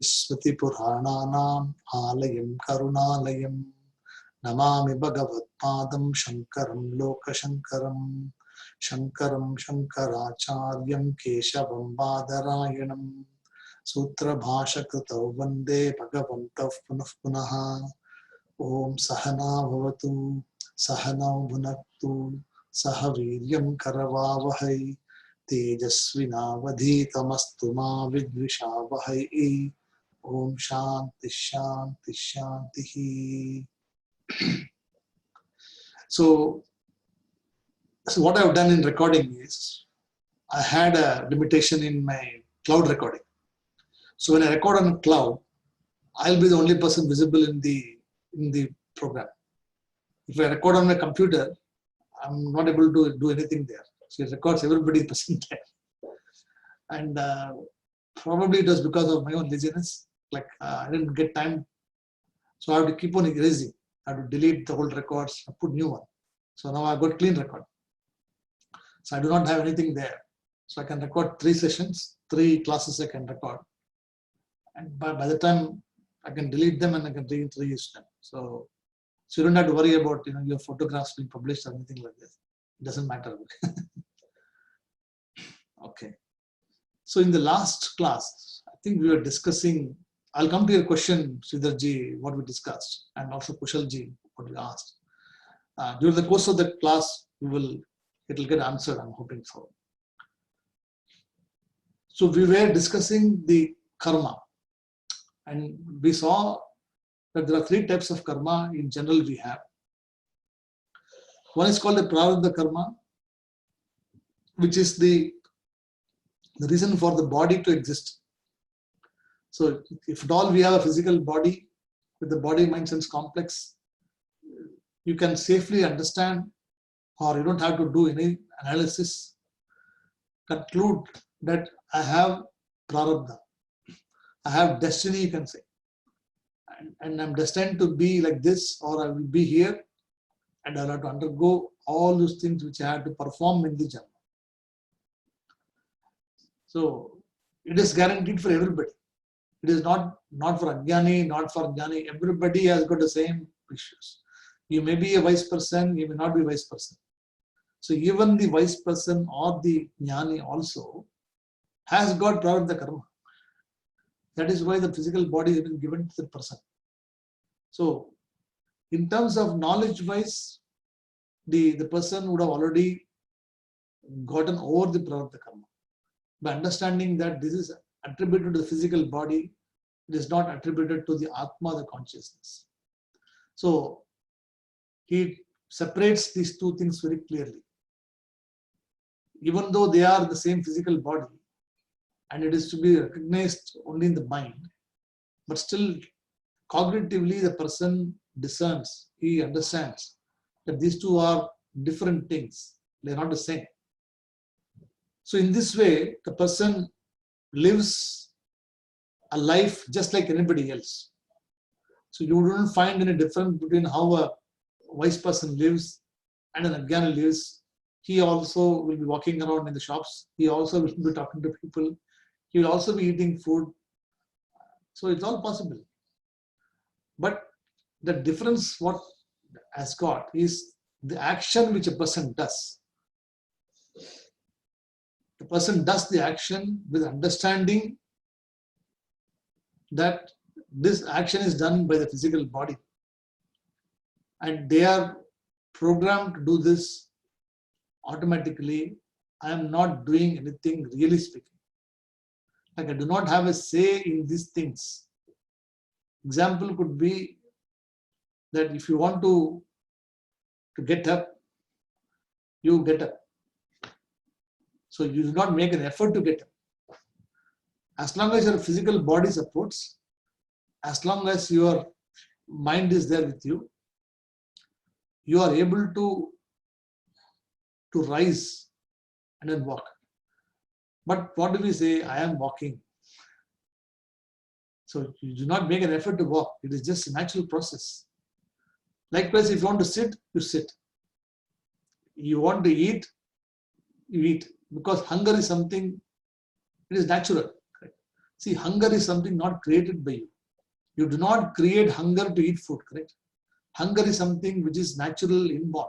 स्मृतिपुराणानाम् आलयं करुणालयं नमामि भगवत्पादं शङ्करं लोकशङ्करं शङ्करं शङ्कराचार्यं केशवं बादरायणं सूत्रभाष्यकृतौ वन्दे भगवन्तौ पुनः पुनः। ॐ सहना भवतु सहनौ भुनक्तु सह वीर्यं करवावहै तेजस्विनावधीतमस्तु मा विद्विषावहै। Om Shanti Shanti Shanti. So what I have done in recording is I had a limitation in my cloud recording. So when I record on cloud, I'll be the only person visible in the program. If I record on my computer, I'm not able to do anything there. So it records everybody present there. And probably it was because of my own laziness. Like I didn't get time, so I have to keep on erasing. I have to delete the old records, put new one. So now I've got clean record. So I do not have anything there. So I can record 3 sessions, 3 classes I can record. And by the time I can delete them and I can reuse them. So you don't have to worry about your photographs being published or anything like this. It doesn't matter. Okay. So in the last class, I think we were discussing. I'll come to your question, Sridharji, what we discussed, and also Kushalji, what we asked. During the course of the class, it will get answered, I'm hoping so. So we were discussing the karma, and we saw that there are 3 types of karma in general we have. One is called the prarabdha karma, which is the reason for the body to exist. So if at all we have a physical body with the body, mind, sense complex, you can safely understand, or you don't have to do any analysis, conclude that I have prarabdha, I have destiny, you can say, and I'm destined to be like this, or I will be here, and I'll have to undergo all those things which I have to perform in the janma. So it is guaranteed for everybody. It is not for Ajnani, not for Jnani. Everybody has got the same issues. You may be a wise person, you may not be a wise person. So even the wise person or the Jnani also has got prarabdha karma. That is why the physical body has been given to the person. So in terms of knowledge wise, the person would have already gotten over the prarabdha karma. By understanding that this is attributed to the physical body, it is not attributed to the Atma, the consciousness. So he separates these 2 things very clearly. Even though they are the same physical body, and it is to be recognized only in the mind, but still cognitively the person discerns, he understands that these 2 are different things. They are not the same. So in this way, the person lives a life just like anybody else. So you don't find any difference between how a wise person lives and an Ajnani lives. He also will be walking around in the shops. He also will be talking to people. He will also be eating food. So it's all possible. But the difference what has got is the action which a person does. The person does the action with understanding that this action is done by the physical body, and they are programmed to do this automatically. I am not doing anything, really speaking. Like I do not have a say in these things. Example could be that if you want to get up, you get up. So you do not make an effort to get up. As long as your physical body supports, as long as your mind is there with you, you are able to rise and then walk. But what do we say? I am walking. So you do not make an effort to walk. It is just a natural process. Likewise, if you want to sit, you sit. You want to eat, you eat. Because hunger is something It is natural. Correct? See, hunger is something not created by you. You do not create hunger to eat food, correct? Hunger is something which is natural, inborn.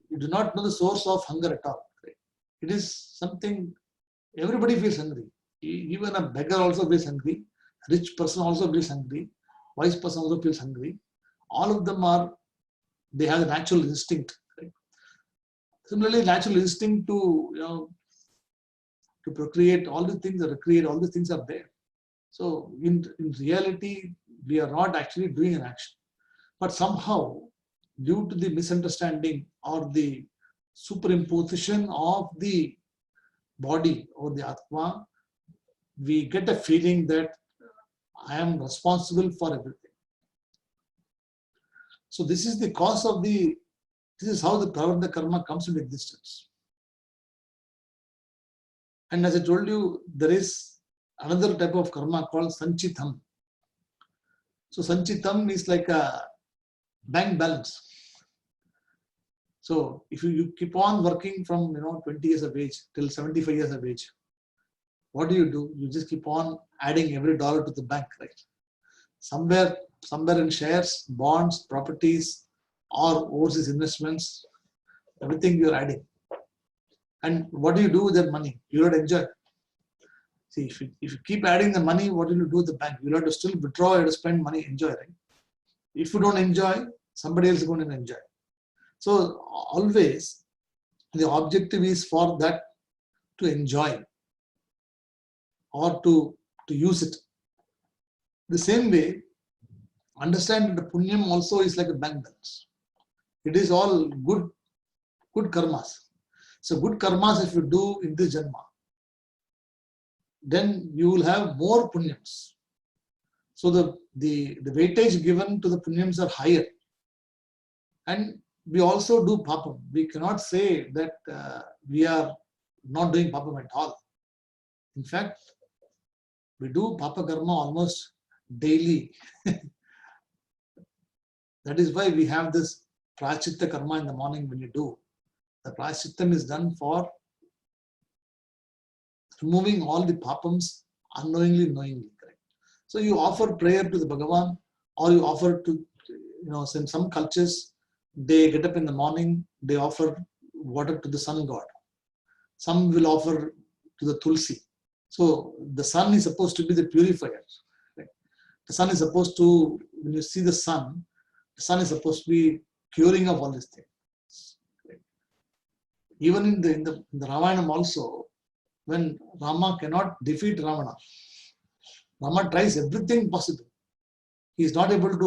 You do not know the source of hunger at all. Correct? It is something, everybody feels hungry. Even a beggar also feels hungry. A rich person also feels hungry. Wise person also feels hungry. All of them are, they have a natural instinct. Correct? Similarly, natural instinct to, to procreate, all the things, or recreate, all the things are there. So in reality, we are not actually doing an action. But somehow, due to the misunderstanding or the superimposition of the body or the Atma, we get a feeling that I am responsible for everything. So this is the cause of this is how the prarabdha karma comes into existence. And as I told you, there is another type of karma called sanchitam. So sanchitam is like a bank balance. So if you keep on working from 20 years of age till 75 years of age, what do? You just keep on adding every dollar to the bank, right? Somewhere in shares, bonds, properties, or overseas investments, everything you're adding. And what do you do with that money? You don't enjoy. See, if you keep adding the money, what will you do with the bank? You'll have to still withdraw, you have to spend money, enjoy, right? If you don't enjoy, somebody else is going to enjoy. So always the objective is for that to enjoy or to use it. The same way, understand that the punyam also is like a bank balance. It is all good karmas. So good karmas if you do in this janma, then you will have more punyams. So the weightage given to the punyams are higher. And we also do papam. We cannot say that we are not doing papam at all. In fact, we do papa karma almost daily. That is why we have this prachitta karma in the morning when you do. The prachittam is done for removing all the papams unknowingly, knowingly. Correct? So you offer prayer to the Bhagavan, or you offer to, in some cultures, they get up in the morning, they offer water to the sun god. Some will offer to the tulsi. So the sun is supposed to be the purifier. Right? The sun is supposed to, when you see the sun is supposed to be curing of all these things. Right? Even in the Ramayana also, when Rama cannot defeat Ravana, Rama tries everything possible. He is not able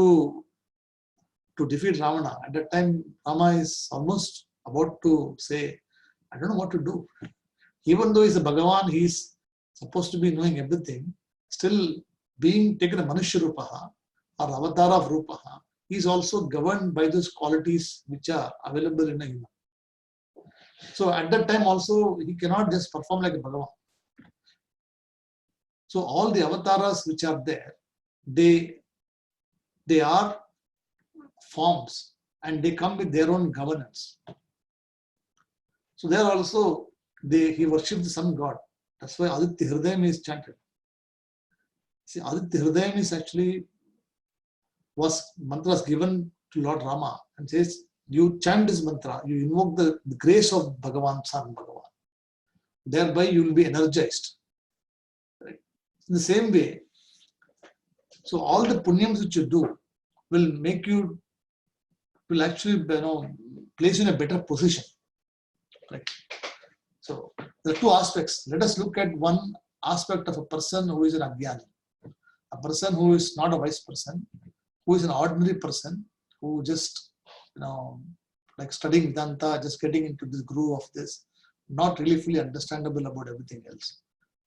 to defeat Ravana. At that time, Rama is almost about to say, I don't know what to do. Even though he's a Bhagavan, he's supposed to be knowing everything, still being taken a Manushya Rupaha or Avatara of Rupaha, he's also governed by those qualities which are available in a human. So at that time also, he cannot just perform like a Bhagavan. So all the avatars which are there, they are forms and they come with their own governance. So there also, he worships the sun god. That's why Aditya Hridayam is chanted. See, Aditya Hridayam is actually mantras given to Lord Rama and says, you chant this mantra, you invoke the grace of Bhagavan, Son Bhagavan. Thereby you will be energized. Right? In the same way, so all the punyams which you do will make you, will actually place you in a better position. Right? So there are two aspects. Let us look at one aspect of a person who is an Ajnani. A person who is not a wise person, who is an ordinary person, who just, like studying Vedanta, just getting into this groove of this, not really fully understandable about everything else.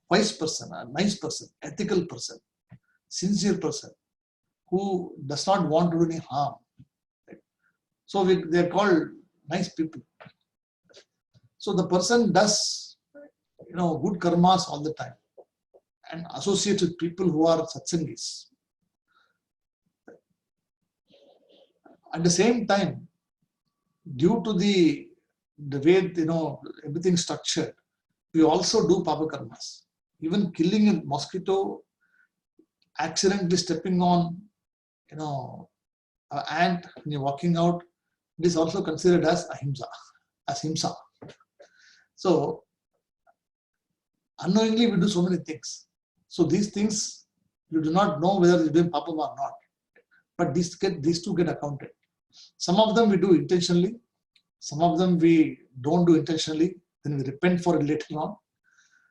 Wise person, a nice person, ethical person, sincere person, who does not want to do any harm. Right? So they are called nice people. So the person does, good karmas all the time and associates with people who are satsangis. At the same time, due to the way everything structured, we also do papa karmas. Even killing a mosquito, accidentally stepping on, an ant when you're walking out, it is also considered as ahimsa, as himsa. So unknowingly we do so many things. So these things you do not know whether you're doing papa or not, but these two get accounted. Some of them we do intentionally, some of them we don't do intentionally, then we repent for it later on.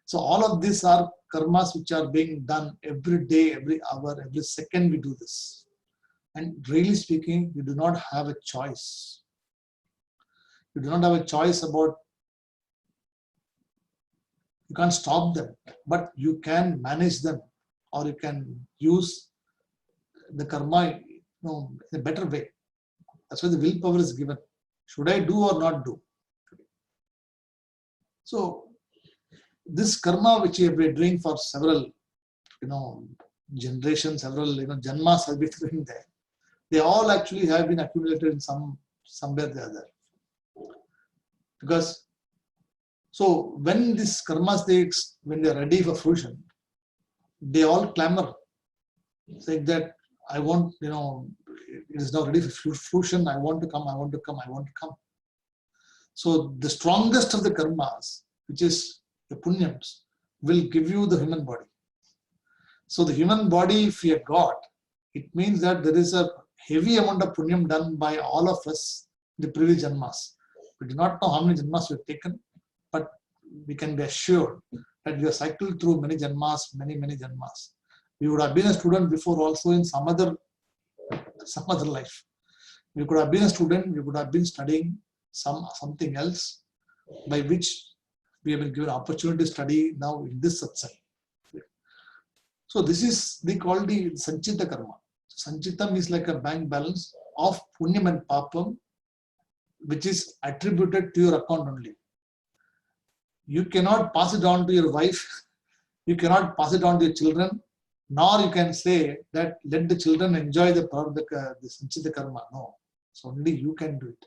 So all of these are karmas which are being done every day, every hour, every second we do this. And really speaking, you do not have a choice. You do not have a choice about, you can't stop them, but you can manage them, or you can use the karma in a better way. That's why the willpower is given. Should I do or not do? So this karma which we have been doing for several, generations, several, janmas have been doing there. They all actually have been accumulated in somewhere or the other. Because, so when these karmas, when they are ready for fruition, they all clamor, saying that I want, it is now ready for fruition, I want to come, I want to come, I want to come. So the strongest of the karmas, which is the punyams, will give you the human body. So the human body, if we have got, it means that there is a heavy amount of punyam done by all of us in the previous janmas. We do not know how many janmas we have taken, but we can be assured that we have cycled through many janmas, many janmas. We would have been a student before also in some other life. We could have been a student, we could have been studying something else by which we have been given opportunity to study now in this satsang. So this is called the sanchita karma. So sanchitam is like a bank balance of punyam and papam, which is attributed to your account only. You cannot pass it on to your wife, you cannot pass it on to your children, nor you can say that let the children enjoy the sanchita karma. No, so only you can do it.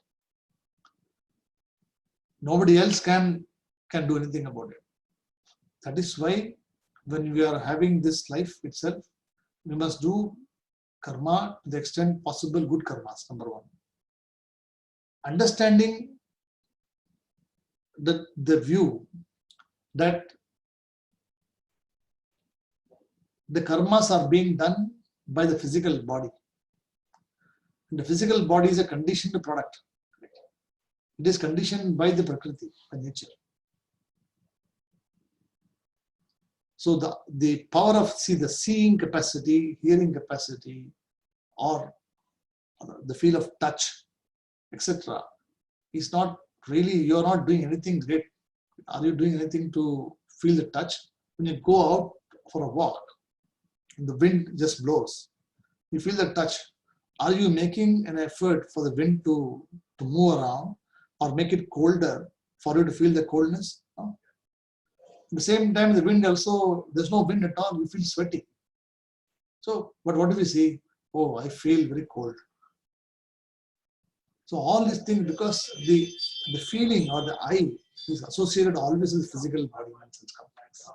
Nobody else can do anything about it. That is why when we are having this life itself, we must do karma to the extent possible, good karmas, number one. Understanding the view that the karmas are being done by the physical body. And the physical body is a conditioned product. It is conditioned by the prakriti, by nature. So the power of the seeing capacity, hearing capacity, or the feel of touch, etc., is not really, you're not doing anything great. Are you doing anything to feel the touch? When you go out for a walk, and the wind just blows, you feel the touch. Are you making an effort for the wind to move around or make it colder for you to feel the coldness? No. At the same time, the wind also, there's no wind at all, you feel sweaty. So, but what do we see? Oh, I feel very cold. So all these things, because the feeling or the eye is associated always with physical body, mind, sense complex.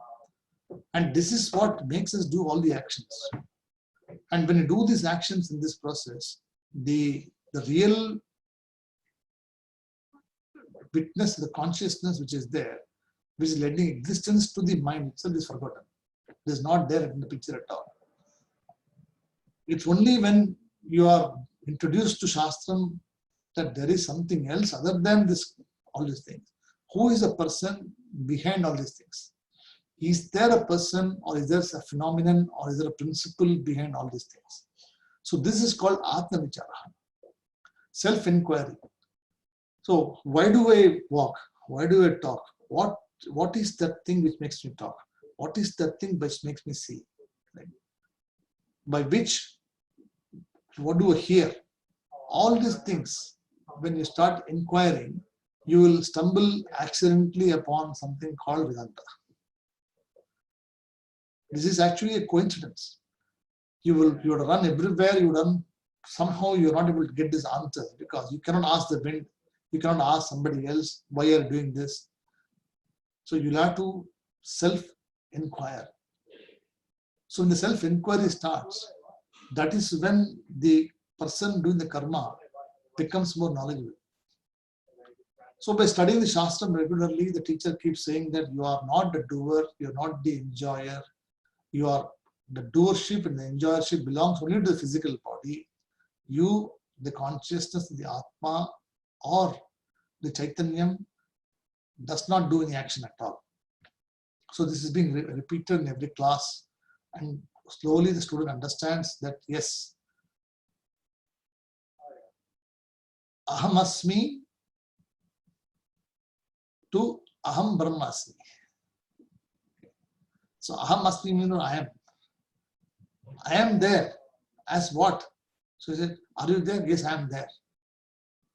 And this is what makes us do all the actions. And when you do these actions in this process, the real witness, the consciousness which is there, which is lending existence to the mind itself, is forgotten. It is not there in the picture at all. It's only when you are introduced to Shastram that there is something else other than all these things. Who is the person behind all these things? Is there a person, or is there a phenomenon, or is there a principle behind all these things? So this is called Atma Vichara, self-inquiry. So why do I walk? Why do I talk? What is that thing which makes me talk? What is that thing which makes me see? Right? By which, what do I hear? All these things, when you start inquiring, you will stumble accidentally upon something called Vedanta. This is actually a coincidence. You would run everywhere, somehow you're not able to get this answer, because you cannot ask the wind, you cannot ask somebody else, why are you doing this? So you'll have to self-inquire. So when the self-inquiry starts, that is when the person doing the karma becomes more knowledgeable. So by studying the Shastram regularly, the teacher keeps saying that you are not the doer, you are not the enjoyer, you are the doership and the enjoyership belongs only to the physical body. You, the consciousness, the Atma or the Chaitanyam does not do any action at all. So this is being repeated in every class, and slowly the student understands that yes, Aham Asmi to Aham Brahmasmi. So Aham Asmi means I am. I am there as what? So he said, are you there? Yes, I am there.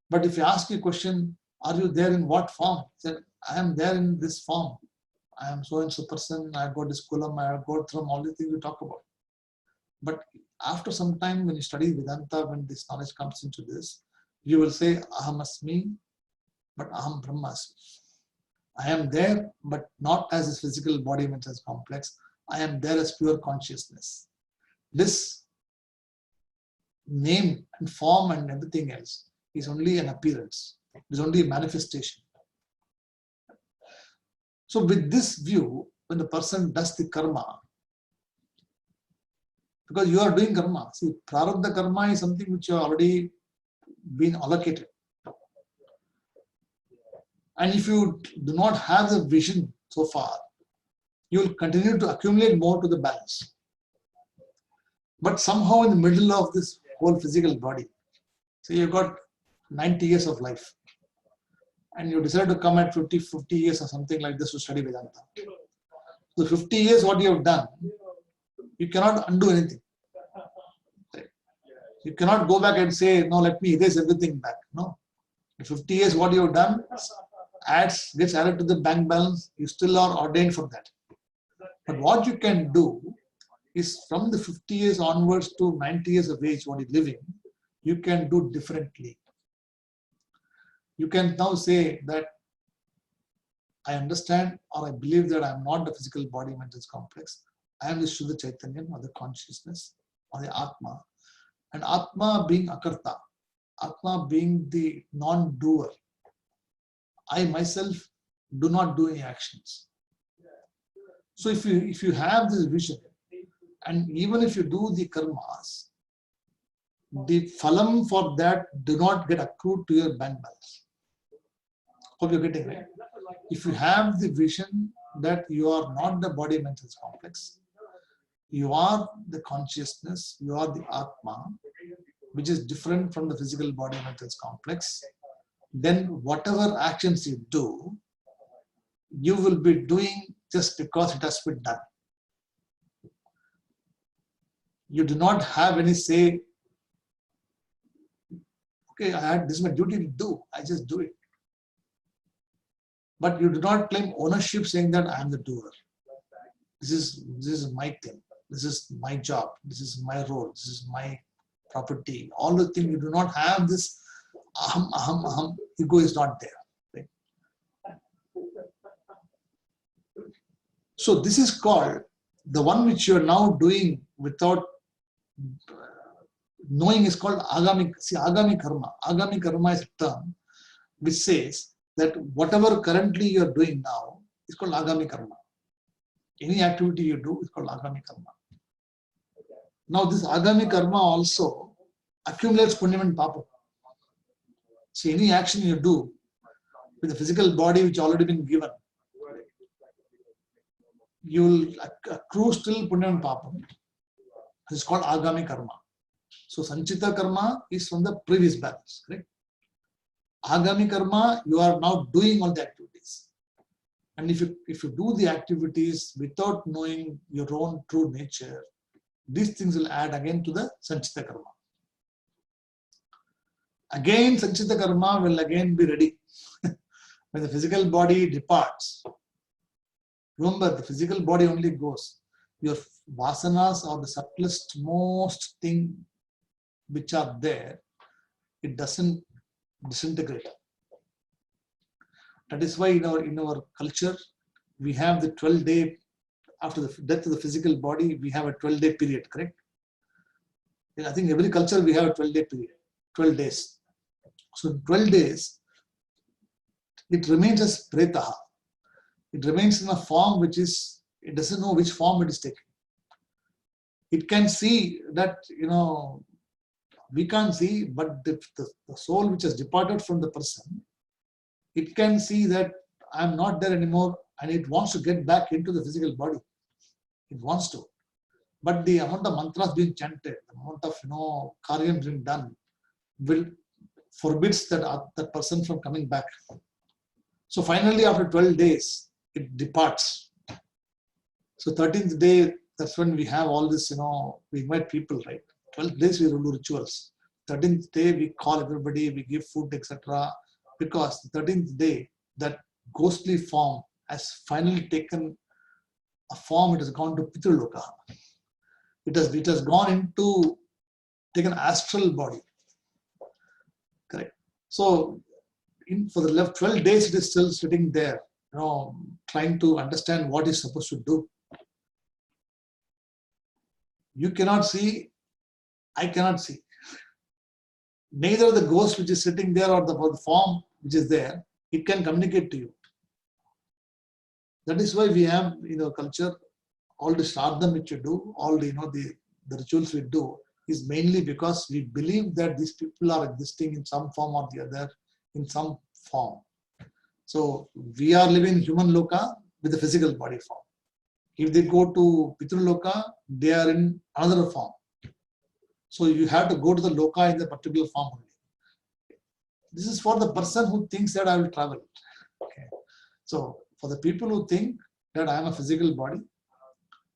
But if you ask a question, are you there in what form? He said, I am there in this form. I am so and so person, I have got this kulam, I have got from all the things we talk about. But after some time, when you study Vedanta, when this knowledge comes into this, you will say, Aham Asmi, but Aham Brahmasmi. I am there, but not as a physical body which is complex. I am there as pure consciousness. This name and form and everything else is only an appearance. It is only a manifestation. So with this view, when the person does the karma, because you are doing karma, see, prarabdha karma is something which you have already been allocated. And if you do not have the vision so far, you will continue to accumulate more to the balance. But somehow in the middle of this whole physical body, so you've got 90 years of life, and you decide to come at 50 years or something like this to study Vedanta. So 50 years what you have done, you cannot undo anything. You cannot go back and say, no, let me erase everything back. No. The 50 years what you have done gets added to the bank balance. You still are ordained for that. But what you can do is from the 50 years onwards to 90 years of age, what you're living, you can do differently. You can now say that I understand or I believe that I am not the physical body mental complex. I am the Shuddha Chaitanya or the consciousness or the Atma. And Atma being Akarta, Atma being the non-doer. I myself do not do any actions. So if you have this vision, and even if you do the karmas, the phalam for that do not get accrued to your bank balance. Hope you're getting it. If you have the vision that you are not the body mental complex, you are the consciousness, you are the Atma, which is different from the physical body mental complex, then whatever actions you do, you will be doing just because it has been done. You do not have any say, okay, this is my duty to do, I just do it. But you do not claim ownership saying that I am the doer. This is my thing, this is my job, this is my role, this is my property. All the things, you do not have this aham, ego is not there. Right? So this is called, the one which you are now doing without knowing is called agami. See, agami karma. Agami karma is a term which says that whatever currently you are doing now is called agami karma. Any activity you do is called agami karma. Now this agami karma also accumulates punyam and papa. See, any action you do with the physical body which already been given, you will accrue still punyam and papa. This is called agami karma. So sanchita karma is from the previous balance, correct? Agami karma, you are now doing all the activities. And if you do the activities without knowing your own true nature, these things will add again to the sanchita karma. Again, sanchita karma will again be ready when the physical body departs. Remember, the physical body only goes. Your vasanas are the subtlest, most thing which are there. It doesn't disintegrate. That is why in our culture, we have the 12-day, after the death of the physical body, we have a 12-day period, correct? I think every culture we have a 12-day period, 12 days. So 12 days, it remains as pretaha. It remains in a form which is, it doesn't know which form it is taking. It can see that, we can't see, but the soul which has departed from the person, it can see that I'm not there anymore, and it wants to get back into the physical body. It wants to. But the amount of mantras being chanted, the amount of karyam being done, will forbids that person from coming back. So finally, after 12 days, it departs. So 13th day, that's when we have all this, we invite people, right? 12 days we will do rituals. 13th day, we call everybody, we give food, etc. Because the 13th day, that ghostly form has finally taken a form, it has gone to Pitraloka. It has gone into, taken astral body. Correct. So for the left 12 days, it is still sitting there, trying to understand what it's supposed to do. You cannot see, I cannot see. Neither the ghost which is sitting there or the form which is there, it can communicate to you. That is why we have, culture, all the shraddham which you do, all the, the rituals we do, is mainly because we believe that these people are existing in some form or the other, in some form. So we are living in human loka with the physical body form. If they go to Pitraloka, they are in another form. So you have to go to the loka in the particular form only. This is for the person who thinks that I will travel. Okay. So for the people who think that I am a physical body,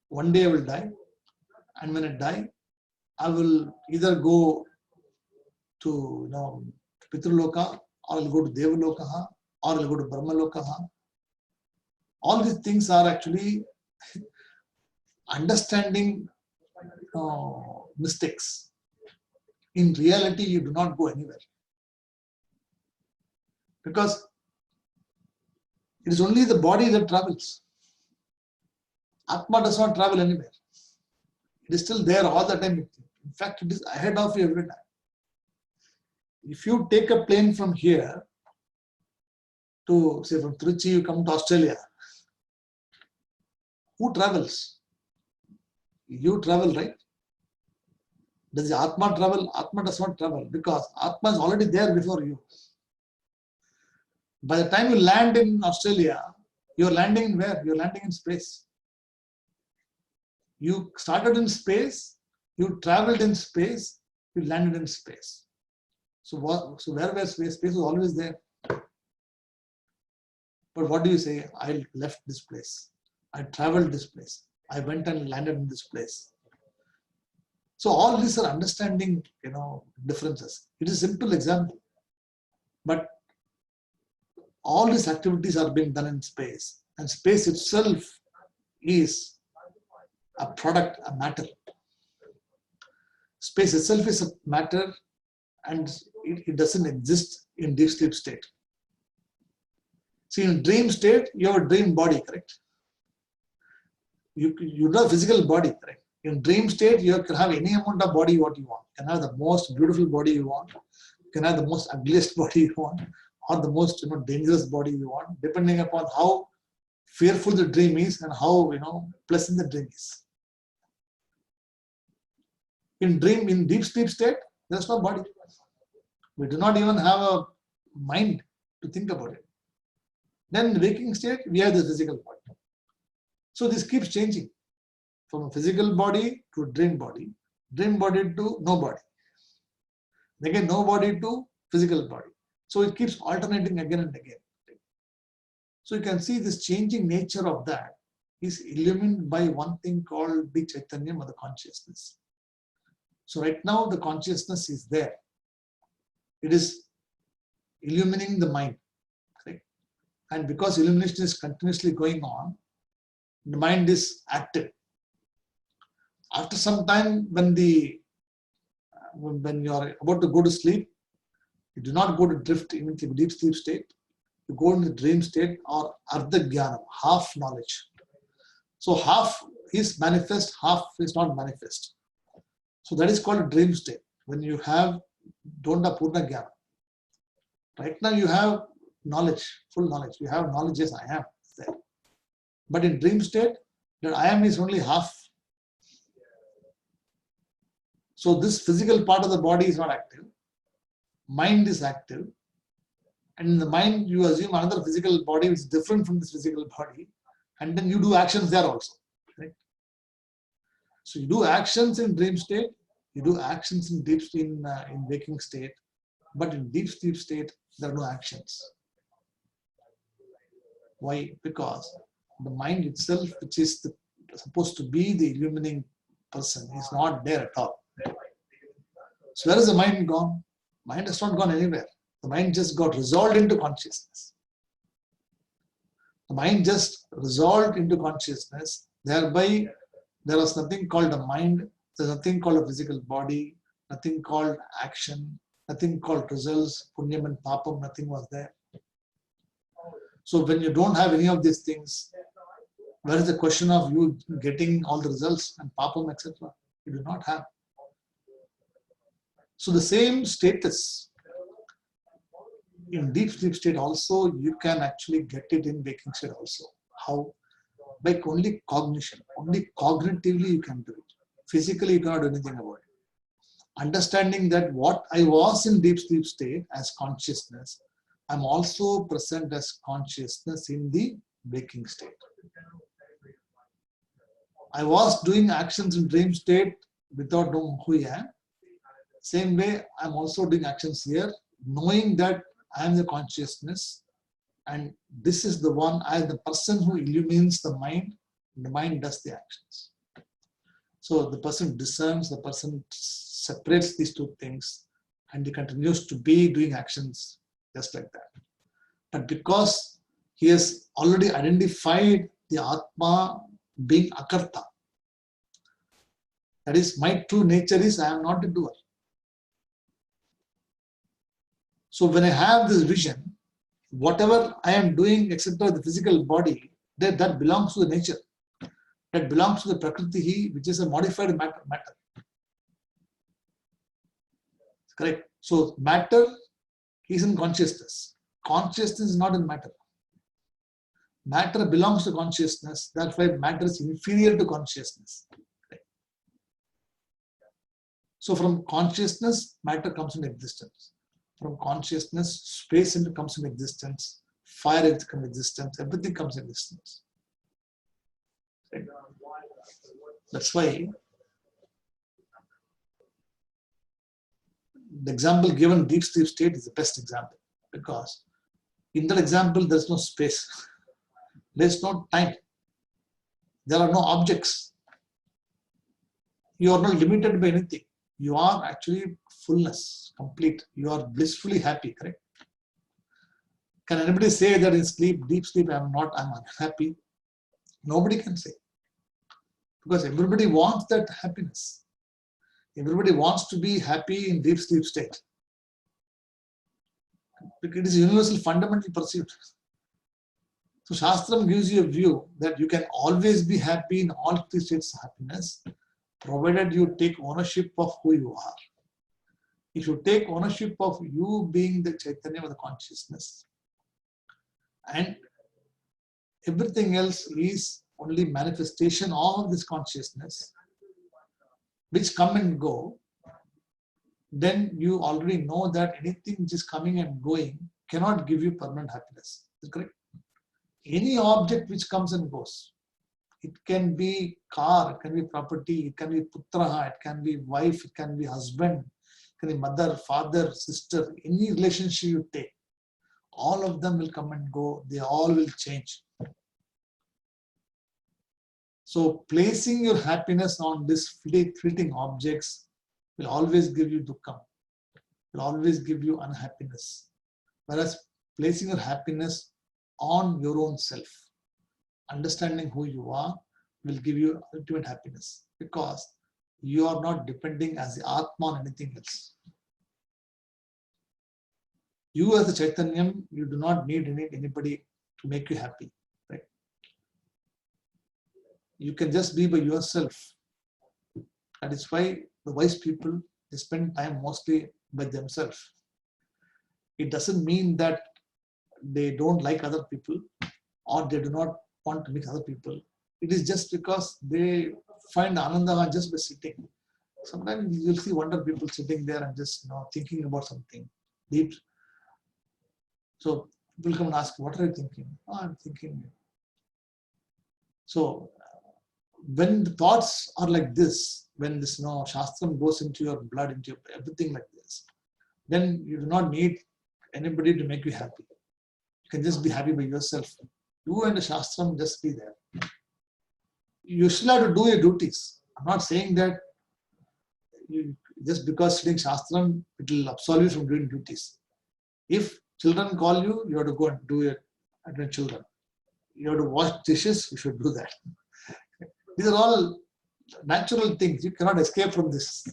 one day I will die, and when I die, I will either go to Pitraloka, or I'll go to Devaloka, or I'll go to Brahmaloka. All these things are actually understanding mistakes. In reality, you do not go anywhere. Because it is only the body that travels. Atma does not travel anywhere. It is still there all the time. In fact, it is ahead of you every time. If you take a plane from here to, say, from Trichy, you come to Australia, who travels? You travel, right? Does the Atma travel? Atma does not travel because Atma is already there before you. By the time you land in Australia, you are landing in where? You are landing in space. You started in space, you traveled in space, you landed in space. So where was space? Space was always there. But what do you say? I left this place. I traveled this place. I went and landed in this place. So all these are understanding, differences. It is a simple example. But all these activities are being done in space. And space itself is a product, a matter. Space itself is a matter, and it doesn't exist in deep sleep state. See, in dream state, you have a dream body, correct? You don't have a physical body, correct? In dream state, you can have any amount of body what you want. You can have the most beautiful body you want. You can have the most ugliest body you want, or the most dangerous body you want, depending upon how fearful the dream is and how pleasant the dream is. In deep sleep state, there's no body. We do not even have a mind to think about it. Then in the waking state, we have the physical body. So this keeps changing from a physical body to a dream body to no body. Again, no body to physical body. So it keeps alternating again and again. So you can see this changing nature of that is illumined by one thing called the Chaitanyam or the consciousness. So right now the consciousness is there. It is illumining the mind. Right? And because illumination is continuously going on, the mind is active. After some time, when you are about to go to sleep, you do not go to drift into deep sleep state. You go in the dream state or ardha jnanam, half knowledge. So half is manifest, half is not manifest. So that is called a dream state. When you don't have purna jnana. Right now you have knowledge, full knowledge. You have knowledge, yes, I am there. But in dream state, that I am is only half. So this physical part of the body is not active. Mind is active. And in the mind, you assume another physical body which is different from this physical body. And then you do actions there also. Right? So you do actions in dream state. You do actions in deep in waking state. But in deep sleep state, there are no actions. Why? Because the mind itself, which is supposed to be the illuminating person, is not there at all. So where is the mind gone? Mind has not gone anywhere. The mind just got resolved into consciousness. The mind just resolved into consciousness. Thereby, there was nothing called a mind. There's nothing called a physical body. Nothing called action. Nothing called results. Punyam and papam. Nothing was there. So when you don't have any of these things, where is the question of you getting all the results and papam, etc.? You do not have. So the same status in deep sleep state also, you can actually get it in waking state also. How? By only cognition. Only cognitively you can do it. Physically you cannot do anything about it. Understanding that what I was in deep sleep state as consciousness, I'm also present as consciousness in the waking state. I was doing actions in dream state without knowing who I am. Same way, I'm also doing actions here, knowing that I am the consciousness and this is the one, I am the person who illumines the mind does the actions. So the person discerns, the person separates these two things and he continues to be doing actions just like that. But because he has already identified the Atma being Akarta, that is, my true nature is I am not the doer. So when I have this vision, whatever I am doing, etc., the physical body, that belongs to the nature. That belongs to the Prakriti, which is a modified matter. Correct. So matter is in consciousness. Consciousness is not in matter. Matter belongs to consciousness. That's why matter is inferior to consciousness. So from consciousness, matter comes into existence. From consciousness, space comes into existence. Fire comes into existence. Everything comes into existence. Right? That's why the example given deep sleep state is the best example, because in that example there's no space, there's no time, there are no objects, you are not limited by anything, you are actually fullness, complete, you are blissfully happy, correct? Can anybody say that in sleep, deep sleep, I'm unhappy? Nobody can say, because everybody wants that happiness. Everybody wants to be happy in deep sleep state. It is a universal fundamental pursuit. So Shastram gives you a view that you can always be happy in all three states of happiness, provided you take ownership of who you are. If you take ownership of you being the Chaitanya of the consciousness, and everything else is only manifestation of this consciousness, which come and go, then you already know that anything which is coming and going cannot give you permanent happiness. Is that correct? Any object which comes and goes, it can be car, it can be property, it can be putra, it can be wife, it can be husband, it can be mother, father, sister, any relationship you take, all of them will come and go, they all will change. So placing your happiness on these fleeting objects will always give you dukkha, will always give you unhappiness. Whereas placing your happiness on your own self, understanding who you are, will give you ultimate happiness, because you are not depending as the Atma on anything else. You as a Chaitanyam, you do not need anybody to make you happy. Right? You can just be by yourself. That is why the wise people, they spend time mostly by themselves. It doesn't mean that they don't like other people or they do not want to meet other people. It is just because they find Ananda just by sitting. Sometimes you'll see wonder people sitting there and just thinking about something deep. So people come and ask, what are you thinking? Oh, I'm thinking. So when the thoughts are like this, when this Shastram goes into your blood, into your, everything like this, then you do not need anybody to make you happy. You can just be happy by yourself. You and the Shastram just be there. You still have to do your duties. I'm not saying that just because studying Shastram, it will absolve you from doing duties. If children call you, you have to go and do it at your children. You have to wash dishes, you should do that. These are all natural things. You cannot escape from this.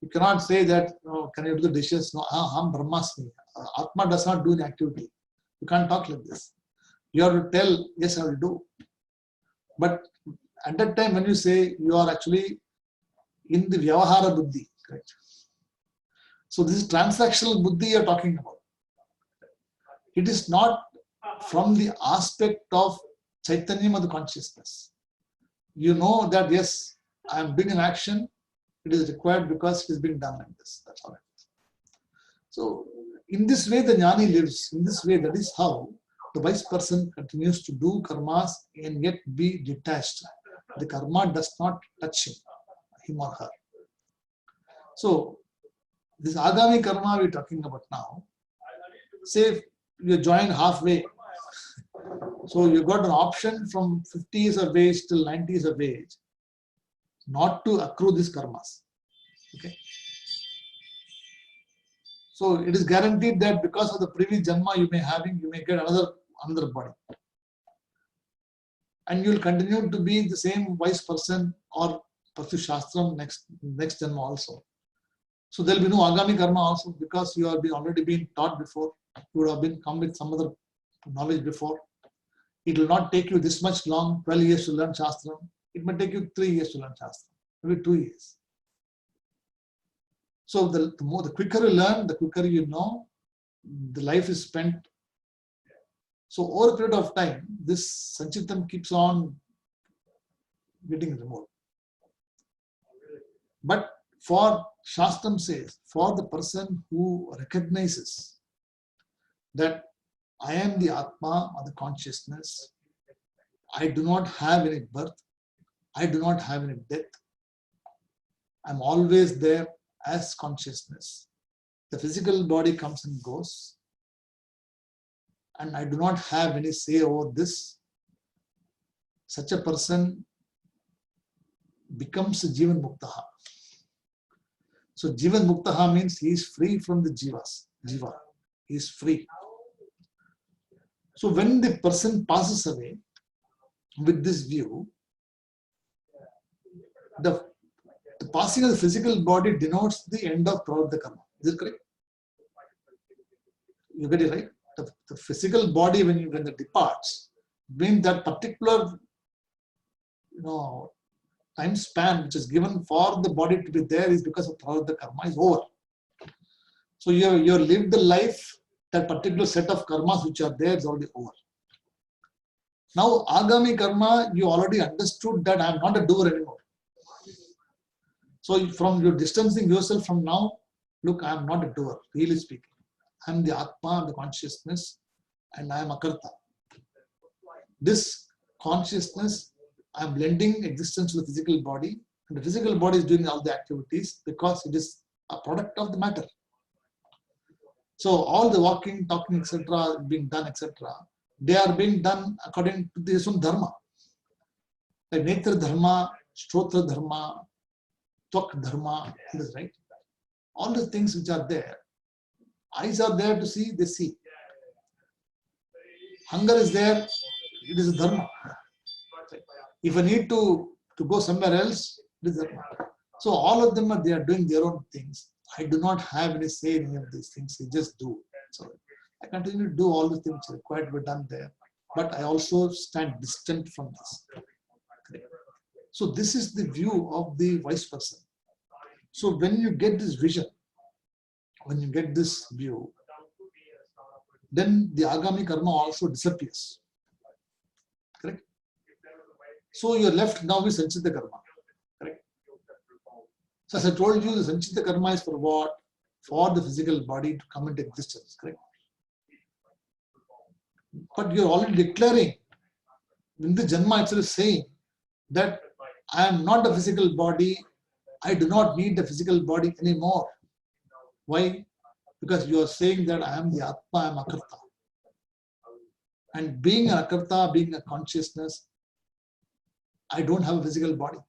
You cannot say that, can you do the dishes? No, I'm Brahmasmi. Atma does not do the activity. You can't talk like this. You have to tell, yes, I will do. But at that time, when you say, you are actually in the Vyavahara Buddhi. Correct? So this is transactional Buddhi you are talking about. It is not from the aspect of Chaitanyam of the consciousness. You know that, yes, I am doing an action, it is required because it is being done like this. That's all it is. So, in this way, the Jnani lives. In this way, that is how the wise person continues to do karmas and yet be detached. The karma does not touch him or her. So, this Agami karma we're talking about now, say you join halfway. So you got an option from 50 years of age till 90 years of age not to accrue these karmas. Okay. So it is guaranteed that because of the previous janma you may get another body. And you will continue to be the same wise person or pursue Shastram next janma also. So there will be no Agami karma also because you have already been taught before. You would have come with some other knowledge before. It will not take you this much long, 12 years to learn Shastram. It may take you 3 years to learn Shastram, maybe 2 years. So the quicker you learn, the quicker you know, the life is spent. So over a period of time, this Sanchitam keeps on getting removed. But for Shastram says, for the person who recognizes that I am the Atma or the consciousness, I do not have any birth, I do not have any death, I'm always there as consciousness. The physical body comes and goes, and I do not have any say over this. Such a person becomes a Jivan Muktaha. So Jivan Muktaha means he is free from the Jiva. He is free. So when the person passes away with this view, the passing of the physical body denotes the end of Prarabdha karma. Is it correct? You get it right? The physical body, when it departs, means that particular time span which is given for the body to be there is because of Prarabdha karma is over. So you have lived the life, that particular set of karmas which are there is already over. Now, Agami karma, you already understood that I am not a doer anymore. So from your distancing yourself from now, look, I am not a doer, really speaking. I am the Atma, the consciousness, and I am Akarta. This consciousness, I am blending existence with the physical body, and the physical body is doing all the activities because it is a product of the matter. So all the walking, talking, etc., being done, etc., they are being done according to this own dharma. Like Netra dharma, Shrotra dharma, Twak dharma, this, right? All the things which are there. Eyes are there to see, they see. Hunger is there, it is a dharma. If I need to go somewhere else, it is dharma. So all of them they are doing their own things. I do not have any say in any of these things. They just do. So I continue to do all the things required to be done there, but I also stand distant from this. Correct. So this is the view of the wise person. So when you get this vision, when you get this view, then the agami karma also disappears. Correct? So you're left now with sanchita karma. Correct? So as I told you, the sanchita karma is for what? For the physical body to come into existence. Correct? But you're already declaring, in the Janma itself saying that I am not a physical body, I do not need the physical body anymore. Why? Because you are saying that I am the Atma, I am Akarta. And being an Akarta, being a consciousness, I don't have a physical body.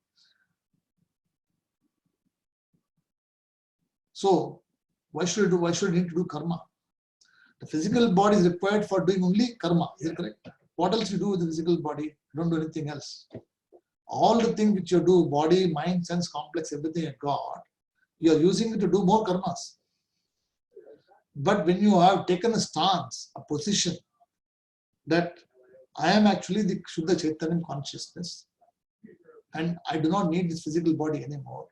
So why should I need to do karma? The physical body is required for doing only karma. Is it correct? What else you do with the physical body? You don't do anything else. All the things which you do, body, mind, sense, complex, everything you got, you are using it to do more karmas. But when you have taken a stance, a position, that I am actually the Shuddha Chaitanya consciousness, and I do not need this physical body anymore,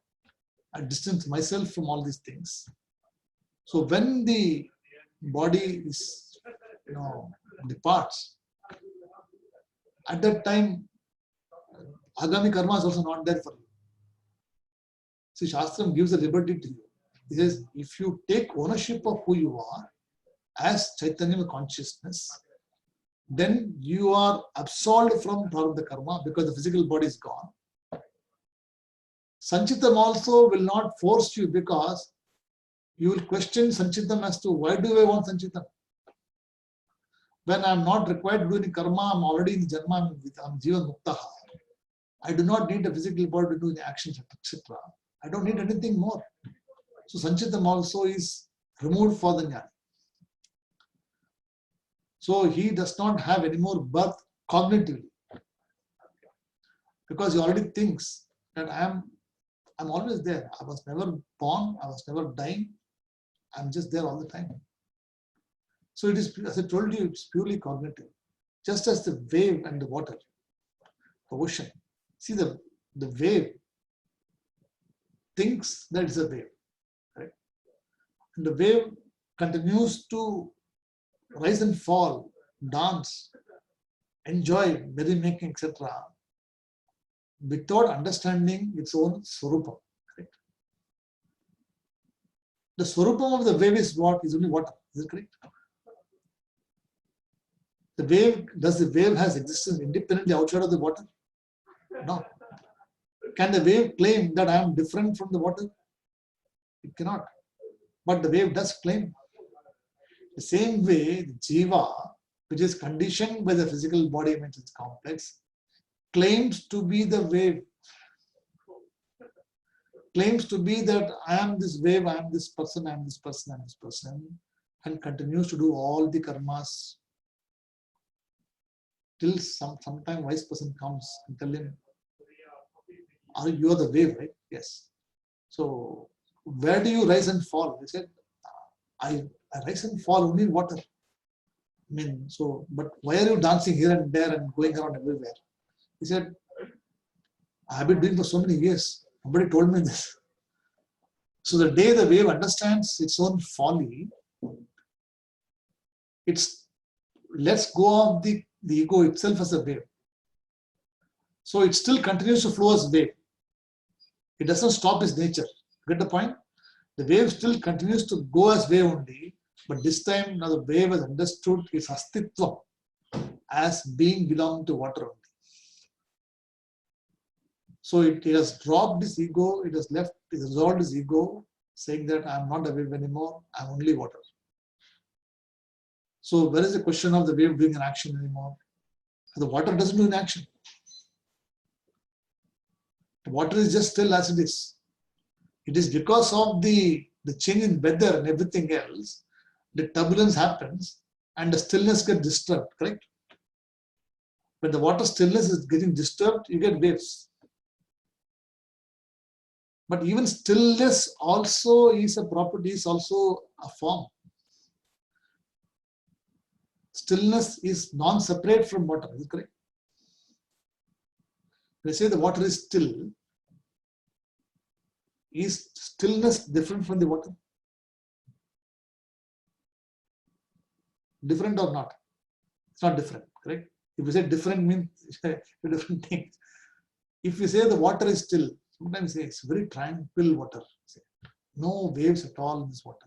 I distance myself from all these things. So when the body is, departs, at that time, agami karma is also not there for you. See, Shastram gives a liberty to you. It says, if you take ownership of who you are as Chaitanya consciousness, then you are absolved from the karma because the physical body is gone. Sanchitam also will not force you because you will question Sanchitam as to why do I want Sanchitam? When I am not required to do any karma, I am already in the Janma, I am Jiva Muktaha. I do not need a physical body to do the actions, etc. I don't need anything more. So Sanchitam also is removed for the Jnana. So he does not have any more birth cognitively. Because he already thinks that I'm always there. I was never born, I was never dying. I'm just there all the time. So it is, as I told you, it's purely cognitive. Just as the wave and the water, the ocean. See, the wave thinks that it's a wave. Right? And the wave continues to rise and fall, dance, enjoy merrymaking, etc., without understanding its own swarupam. Correct? The swarupam of the wave is what? Is only water. Is it correct? The wave, does the wave has existence independently outside of the water? No. Can the wave claim that I am different from the water? It cannot. But the wave does claim. The same way, the jiva, which is conditioned by the physical body, which is complex, claims to be the wave. Claims to be that I am this wave, I am this person, I am this person, I am this person, and continues to do all the karmas till sometime wise person comes and tell him, you are the wave, right? Yes. So where do you rise and fall? He said, I rise and fall only in water. I mean, so, but why are you dancing here and there and going around everywhere? He said, I have been doing for so many years. Nobody told me this. So the day the wave understands its own folly, it's lets go of the ego itself as a wave. So it still continues to flow as wave. It doesn't stop its nature. Get the point? The wave still continues to go as wave only, but this time now the wave has understood its astitva as being belonging to water only. So it has dropped this ego, it has resolved its ego, saying that I am not a wave anymore, I am only water. So where is the question of the wave doing an action anymore? The water doesn't do an action. The water is just still as it is. It is because of the change in weather and everything else, the turbulence happens and the stillness gets disturbed, correct? When the water stillness is getting disturbed, you get waves. But even stillness also is a property, is also a form. Stillness is non-separate from water. Is it correct? They say the water is still. Is stillness different from the water? Different or not? It's not different, correct? If you say different means different things. If you say the water is still, sometimes say it's very tranquil water. Say, no waves at all in this water.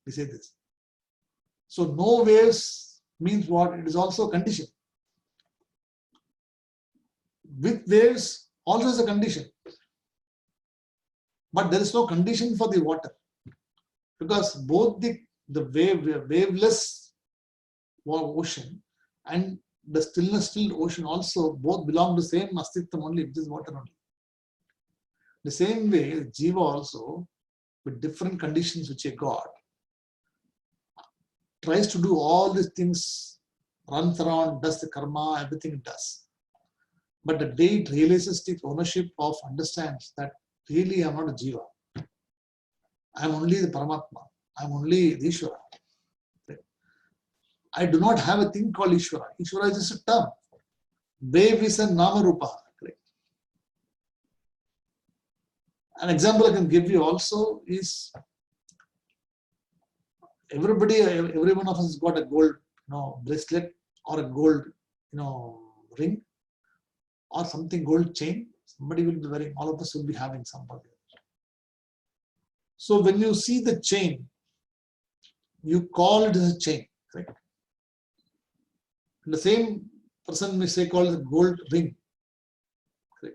We say this. So no waves means what? It is also a condition. With waves also is a condition. But there is no condition for the water. Because both the waveless ocean and the stillness still ocean also both belong to the same astitvam only, which is water only. The same way, Jiva also, with different conditions which a God, tries to do all these things, runs around, does the karma, everything it does. But the day it realizes its ownership of, understands that really I am not a Jiva. I am only the Paramatma. I am only the Ishvara. I do not have a thing called Ishvara. Ishvara is just a term. Wave is a Nama Rupa. An example I can give you also is every one of us has got a gold bracelet or a gold ring or something gold chain. Somebody will be wearing, all of us will be having somebody. So when you see the chain, you call it as a chain, right? And the same person may say call it a gold ring. Right?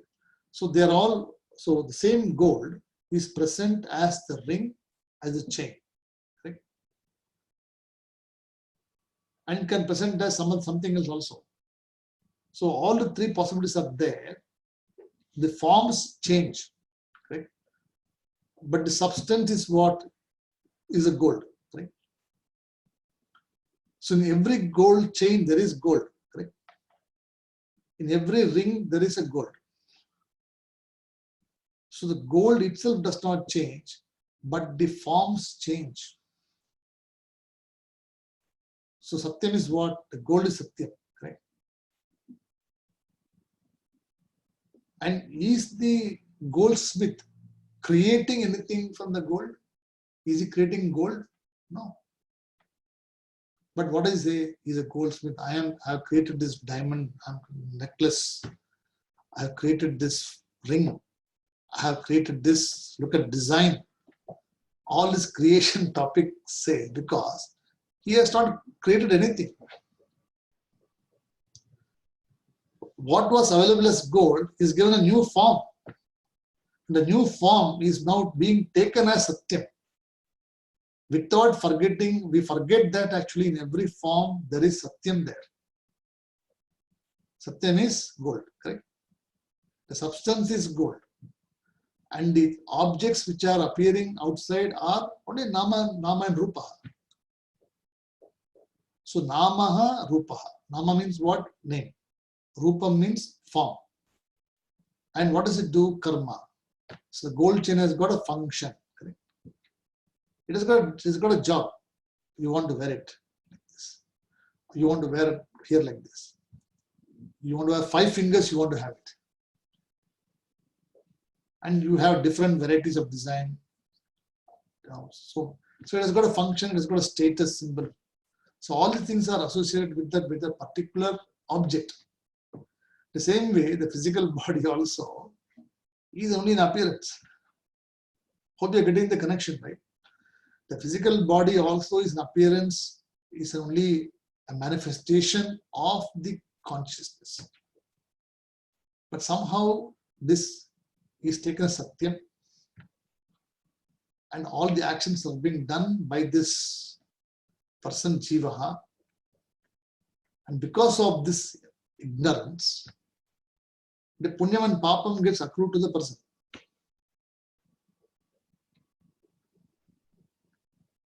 So they are all, so the same gold is present as the ring, as a chain. Right? And can present as something else also. So all the three possibilities are there. The forms change, right? But the substance is what is a gold, right? So in every gold chain there is gold, right? In every ring there is a gold. So the gold itself does not change, but the forms change. So Satyam is what? The gold is Satyam, right? And is the goldsmith creating anything from the gold? Is he creating gold? No. But what is he's a goldsmith. I have created this diamond necklace. I have created this ring. I have created this, look at design. All this creation topic say because he has not created anything. What was available as gold is given a new form. The new form is now being taken as Satyam. Without forgetting, we forget that actually in every form there is Satyam there. Satyam is gold, correct? The substance is gold. And the objects which are appearing outside are only Nama and Rupa. So Namaha, Rupaha. Nama means what? Name. Rupa means form. And what does it do? Karma. So the gold chain has got a function. Correct? It has got a job. You want to wear it like this. You want to wear it here like this. You want to have 5 fingers, you want to have it. And you have different varieties of design. So it has got a function, it has got a status symbol. So all these things are associated with a particular object. The same way, the physical body also is only an appearance. Hope you're getting the connection, right? The physical body also is an appearance, is only a manifestation of the consciousness. But somehow this is taken as Satyam, and all the actions are being done by this person Jivaha. And because of this ignorance, the Punyam and Papam gets accrued to the person.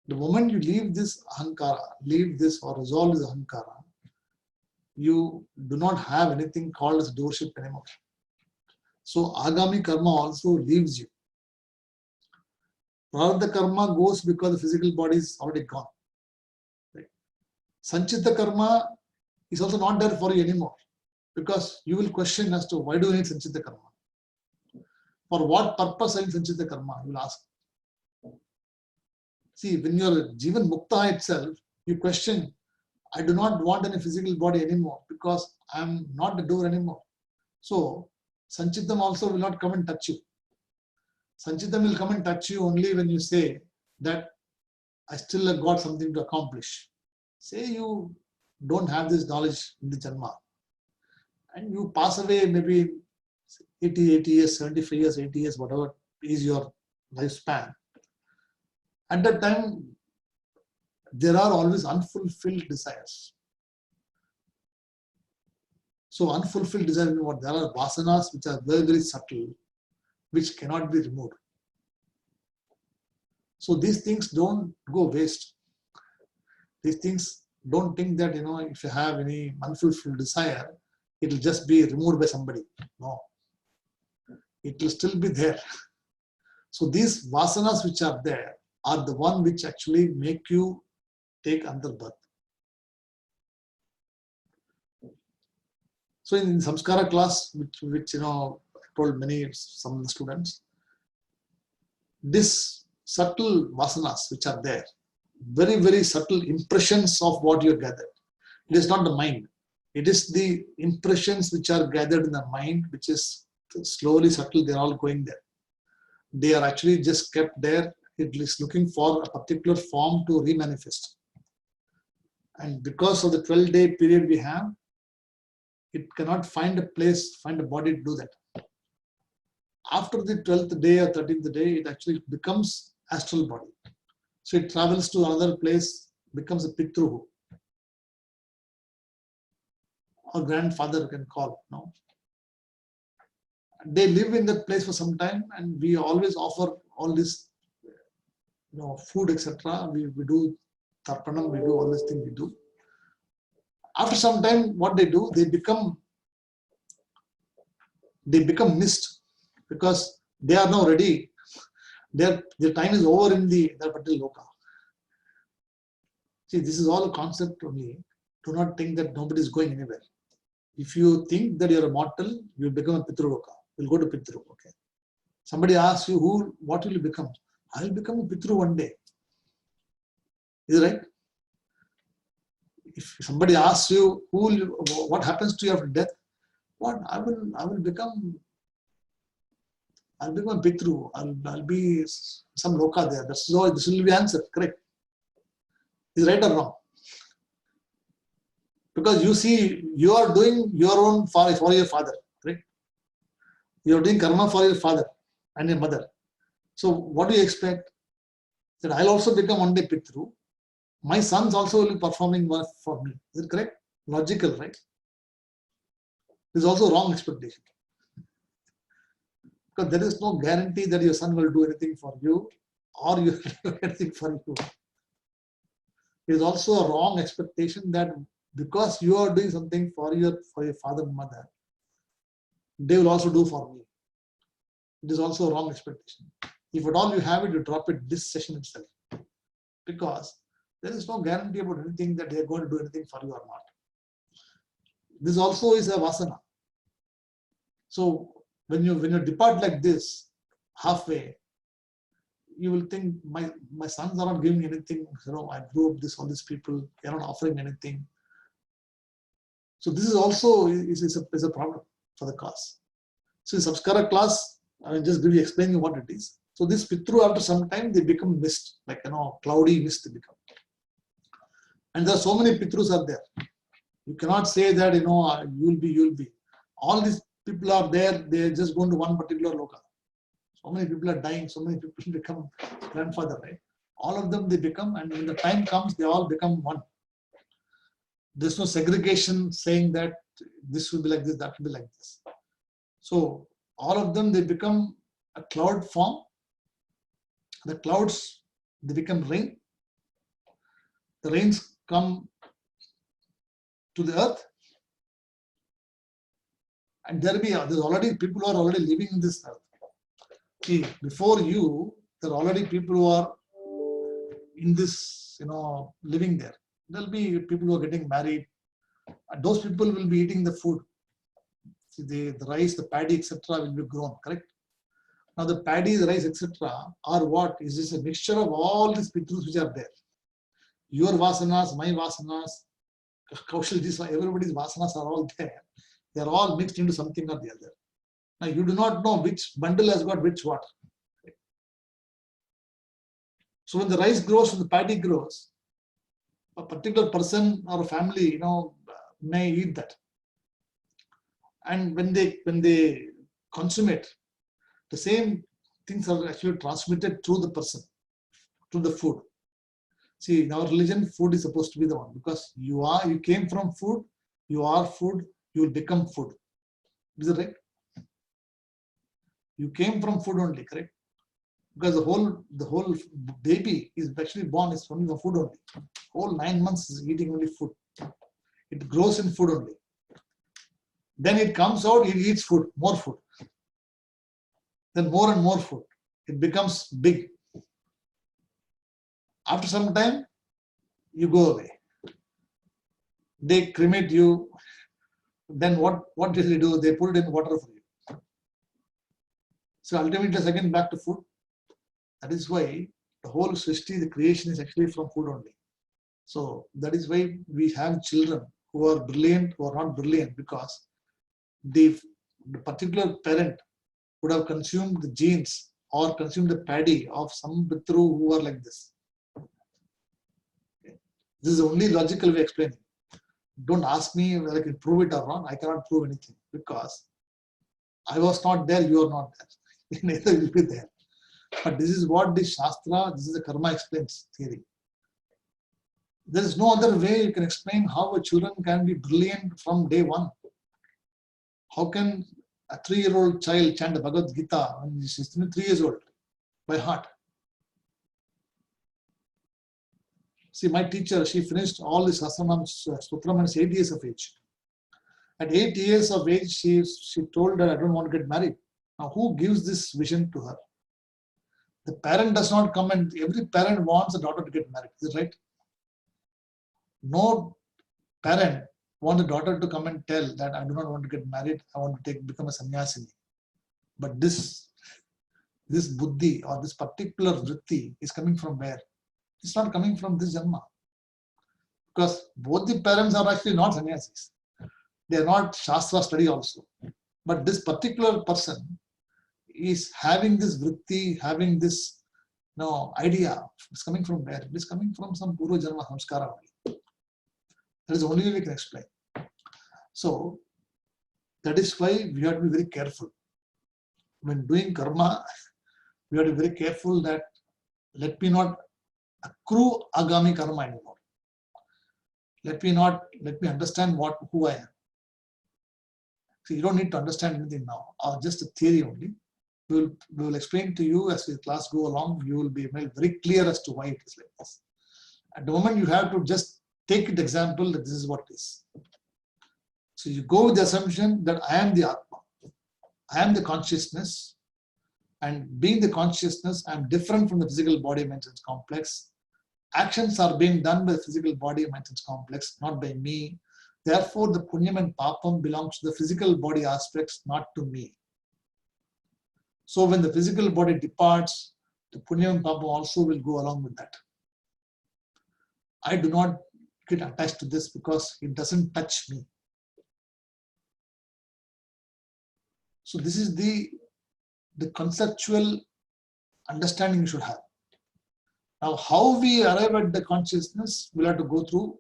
The moment you leave this Ahankara, leave this or resolve this Ahankara, you do not have anything called as doership anymore. So Agami Karma also leaves you. Prarabdha Karma goes because the physical body is already gone. Right? Sanchita karma is also not there for you anymore, because you will question as to why do you need Sanchita karma? For what purpose I need Sanchita karma? You will ask. See, when you're Jivan Mukta itself, you question, I do not want any physical body anymore because I'm not the doer anymore. So, Sanchitam also will not come and touch you. Sanchitam will come and touch you only when you say that I still have got something to accomplish. Say you don't have this knowledge in the Janma and you pass away maybe 80 years, 75 years, 80 years, whatever is your lifespan. At that time, there are always unfulfilled desires. So unfulfilled desires, what there are vasanas which are very, very subtle, which cannot be removed. So these things don't go waste. These things, don't think that, if you have any unfulfilled desire, it will just be removed by somebody. No. It will still be there. So these vasanas which are there are the one which actually make you take another birth. So in Samskara class, which I told some of the students, this subtle vasanas which are there, very, very subtle impressions of what you gathered. It is not the mind. It is the impressions which are gathered in the mind, which is slowly subtle, they are all going there. They are actually just kept there. It is looking for a particular form to remanifest. And because of the 12-day period we have, it cannot find a place, find a body to do that. After the 12th day or 13th day, it actually becomes astral body. So it travels to another place, becomes a Pitru. Or grandfather can call. No? They live in that place for some time, and we always offer all this, food, etc. We do tarpanam, we do all these things we do. After some time, what they do, they become mist, because they are now ready. Their time is over in their particular loka. See, this is all a concept only. Do not think that nobody is going anywhere. If you think that you're a mortal, you become a Pitru loka. You'll go to Pitru. Okay. Somebody asks you, what will you become? I will become a Pitru one day. Is it right? If somebody asks you, what happens to you after death? What? I will become. I'll become a Pitru. I'll be some loka there. This will be the answer. Correct. Is right or wrong? Because you see, you are doing your own for your father. Correct. You are doing karma for your father and your mother. So what do you expect? That I'll also become one day Pitru. My sons also will be performing work for me. Is it correct? Logical, right? This is also wrong expectation. Because there is no guarantee that your son will do anything for you or you will do anything for you. It is also a wrong expectation that because you are doing something for your father and mother, they will also do for me. It is also a wrong expectation. If at all you have it, you drop it this session itself. Because there is no guarantee about anything that they are going to do anything for you or not. This also is a vasana. So when you depart like this, halfway, you will think my sons are not giving anything. I grew up all these people, they are not offering anything. So this is also is a problem for the cause. So in Samskara class, I will just explain you what it is. So this Pitru, after some time, they become mist, like cloudy mist they become. And there are so many Pitrus are there. You cannot say that you'll be. All these people are there, they're just going to one particular loka. So many people are dying, so many people become grandfather, right? All of them they become, and when the time comes, they all become one. There's no segregation saying that this will be like this, that will be like this. So all of them, they become a cloud form. The clouds, they become rain. The rains come to the earth. And there's already people who are already living in this earth. See, before you, there are already people who are in this, living there. There'll be people who are getting married, and those people will be eating the food. See, the rice, the paddy, etc. will be grown, correct? Now the paddy, the rice, etc. are what? Is this a mixture of all these pitrus which are there? Your vasanas, my vasanas, Kaushalji's, everybody's vasanas are all there. They are all mixed into something or the other. Now you do not know which bundle has got which what. So when the rice grows, when the paddy grows, a particular person or a family, may eat that. And when they consume it, the same things are actually transmitted through the person, through the food. See, in our religion, food is supposed to be the one, because you came from food, you are food, you will become food. Is it right? You came from food only, correct? Because the whole baby is actually born is only from food only. Whole 9 months is eating only food. It grows in food only. Then it comes out, it eats food, more food. Then more and more food. It becomes big. After some time, you go away. They cremate you. Then what did they do? They put it in water for you. So ultimately, again back to food. That is why the whole Srishti, the creation is actually from food only. So that is why we have children who are brilliant, who are not brilliant, because the particular parent would have consumed the genes or consumed the paddy of some Pitru who are like this. Okay. This is the only logical way of explaining. Don't ask me whether I can prove it or not. I cannot prove anything, because I was not there, you are not there. Neither will be there. But this is what the Shastra, this is the Karma explains theory. There is no other way you can explain how a children can be brilliant from day one. How can a 3-year-old child chant the Bhagavad Gita when she's 3 years old by heart? See, my teacher, she finished all the Sahasranam Sutram at 8 years of age. At 8 years of age, she told her, I don't want to get married. Now, who gives this vision to her? The parent does not come, and every parent wants a daughter to get married. Is it right? No parent wants a daughter to come and tell that I do not want to get married, I want to become a sannyasini. But this buddhi or this particular vritti is coming from where? It's not coming from this janma. Because both the parents are actually not sannyasis. They are not Shastra study also. But this particular person is having this vritti, having this idea. It's coming from where? It is coming from some Purva Janma Samskara only. That is the only way we can explain. So that is why we have to be very careful. When doing karma, we have to be very careful that let me not accrue agami karma anymore. Let me understand who I am. So you don't need to understand anything now, or just a theory only. We will explain to you as the class go along. You will be very clear as to why it is like this. At the moment, you have to just take it example that this is what it is. So you go with the assumption that I am the Atma. I am the consciousness. And being the consciousness, I am different from the physical body mind sense complex. Actions are being done by the physical body mind sense complex, not by me. Therefore, the punyam and papam belongs to the physical body aspects, not to me. So when the physical body departs, the punyam and papam also will go along with that. I do not get attached to this because it doesn't touch me. So this is the conceptual understanding you should have. Now, how we arrive at the consciousness, we'll have to go through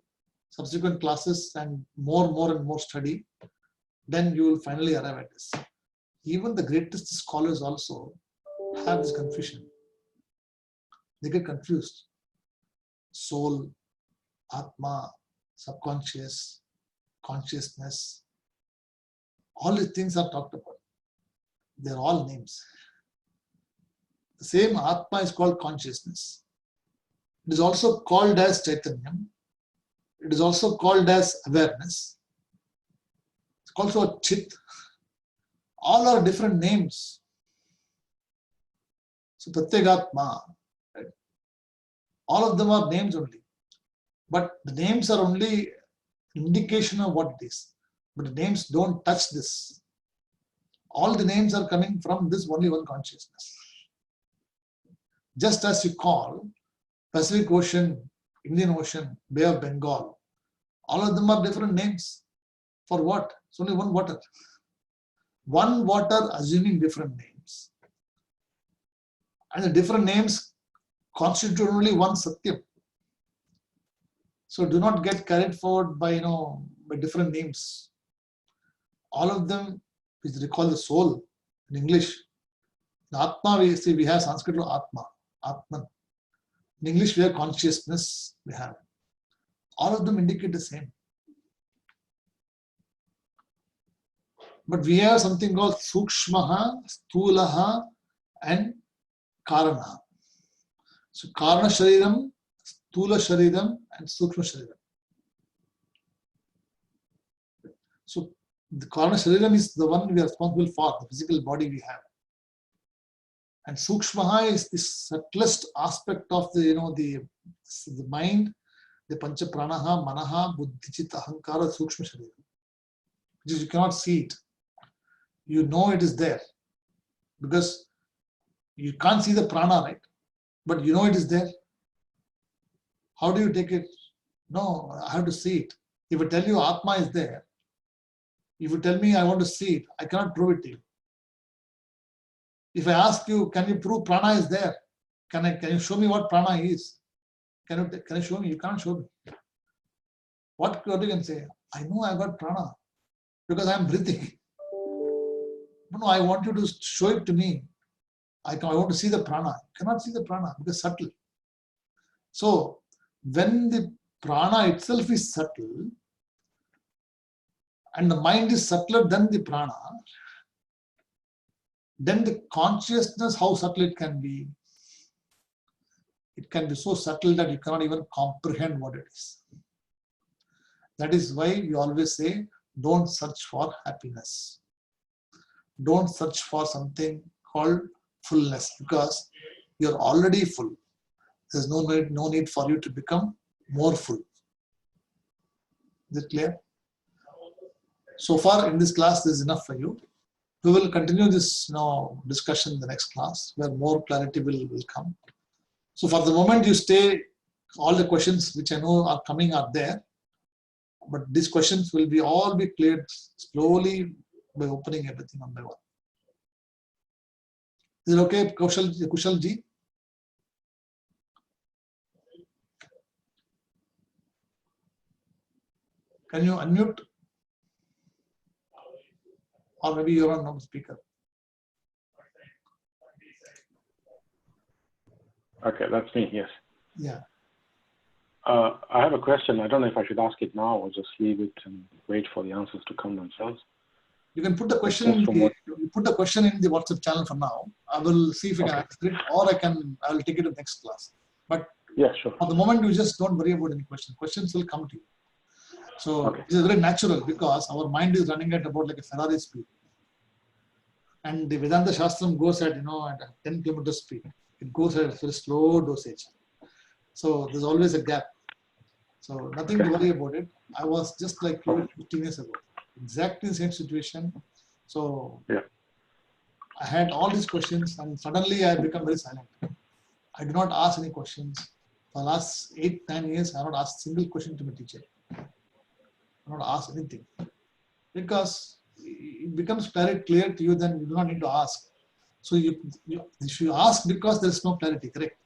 subsequent classes and more study. Then you will finally arrive at this. Even the greatest scholars also have this confusion. They get confused. Soul, Atma, subconscious, consciousness, all these things are talked about. They're all names. The same Atma is called consciousness. It is also called as Chaitanyam. It is also called as awareness. It's also Chit. All are different names. So Pratyagatma, right? All of them are names only. But the names are only indication of what it is. But the names don't touch this. All the names are coming from this only one consciousness. Just as you call Pacific Ocean, Indian Ocean, Bay of Bengal, all of them are different names. For what? It's only one water. One water assuming different names. And the different names constitute only one Satyam. So do not get carried forward by, by different names. All of them, which they call the soul in English. The Atma, we have Sanskrit Atma, Atman. In English, we have consciousness, we have. All of them indicate the same. But we have something called Sukshmaha, Sthulaha, and Karana. So Karana Shariram, Sthula Shariram, and Sukshma Shariram. So the Karana Shariram is the one we are responsible for, the physical body we have. And Sukshmaha is the subtlest aspect of the, the mind, the Pancha Pranaha, Manaha, Buddhi, Chitta, Ahankara, Sukshma Shariram. Which is, you cannot see it. You know it is there. Because you can't see the prana, right? But you know it is there. How do you take it? No, I have to see it. If I tell you Atma is there, if you tell me I want to see it, I cannot prove it to you. If I ask you, can you prove prana is there? Can you show me what prana is? Can you show me? You can't show me. What you can say? I know I got prana because I am breathing. No, I want you to show it to me. I want to see the prana. You cannot see the prana because it's subtle. So when the prana itself is subtle and the mind is subtler than the prana, then the consciousness, how subtle it can be. It can be so subtle that you cannot even comprehend what it is. That is why we always say, don't search for happiness. Don't search for something called fullness, because you're already full. There's no need for you to become more full. Is it clear? So far in this class, this is enough for you. We will continue this discussion in the next class, where more clarity will come. So for the moment, you stay. All the questions which I know are coming are there, but these questions will all be cleared slowly by opening everything one by one. Is it okay, Kushal ji? Can you unmute? Or maybe you're on no speaker. Okay, that's me, yes. Yeah. I have a question. I don't know if I should ask it now or just leave it and wait for the answers to come themselves. You can put the question in the WhatsApp channel for now. I will see if I can answer it, or I will take it to the next class. But yeah, sure. For the moment, you just don't worry about any questions. Questions will come to you. So It is very natural, because our mind is running at about like a Ferrari speed. And the Vedanta Shastram goes at, at 10 km speed. It goes at a very slow dosage. So there's always a gap. So nothing to worry about it. I was just like 15 years ago, exactly the same situation. So I had all these questions, and suddenly I become very silent. I do not ask any questions. For the last 8-9 years, I have not asked a single question to my teacher. I have not asked anything. Because it becomes very clear to you, then you do not need to ask. So if you ask because there is no clarity, correct?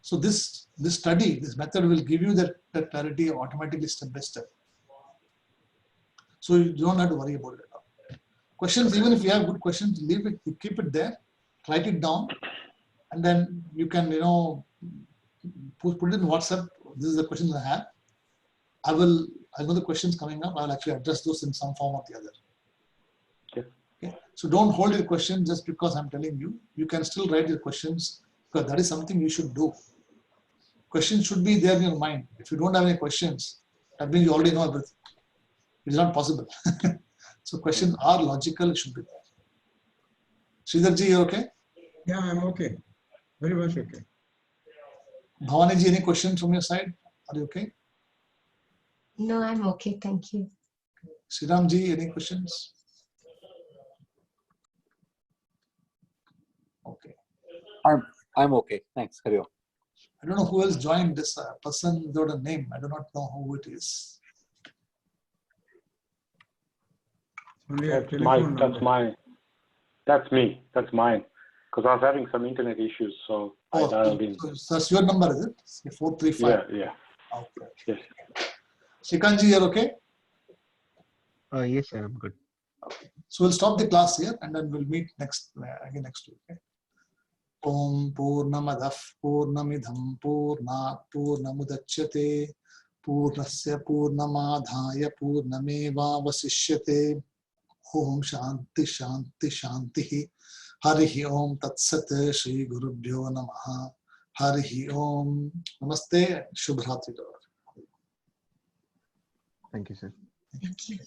So this study, this method will give you that clarity automatically step by step. So you don't have to worry about it at all. Questions, even if you have good questions, leave it, you keep it there, write it down, and then you can, put it in WhatsApp. This is the questions I have. I know the questions coming up. I'll actually address those in some form or the other. Okay. So don't hold your question just because I'm telling you. You can still write your questions, because that is something you should do. Questions should be there in your mind. If you don't have any questions, that means you already know everything. It is not possible. So questions are logical, it should be there. Sridharji, you okay? Yeah, I'm okay. Very much okay. Bhavani ji, any questions from your side? Are you okay? No, I'm okay. Thank you. Sriramji, any questions? Okay. I'm okay. Thanks. Hari Om. I don't know who else joined this person without a name. I do not know who it is. Only a That's telephone number. that's me. That's mine. Because I was having some internet issues, so I dialed in. So that's your number, is it? 435. Yeah. Okay. Yes. Srikanji, you're okay? Yes, sir, I'm good. So we'll stop the class here and then we'll meet again next week. Okay? Om Purnamadah Purnamidham Purnat Purnamudachyate Purnasya Purnamadhaya Purnameva Vasishyate. Om Shanti Shanti Shanti. Harihi Om Tat Sat Shri Gurubhyo Namaha. Harihi Om. Namaste. Shubhratri. Thank you, sir. Thank you.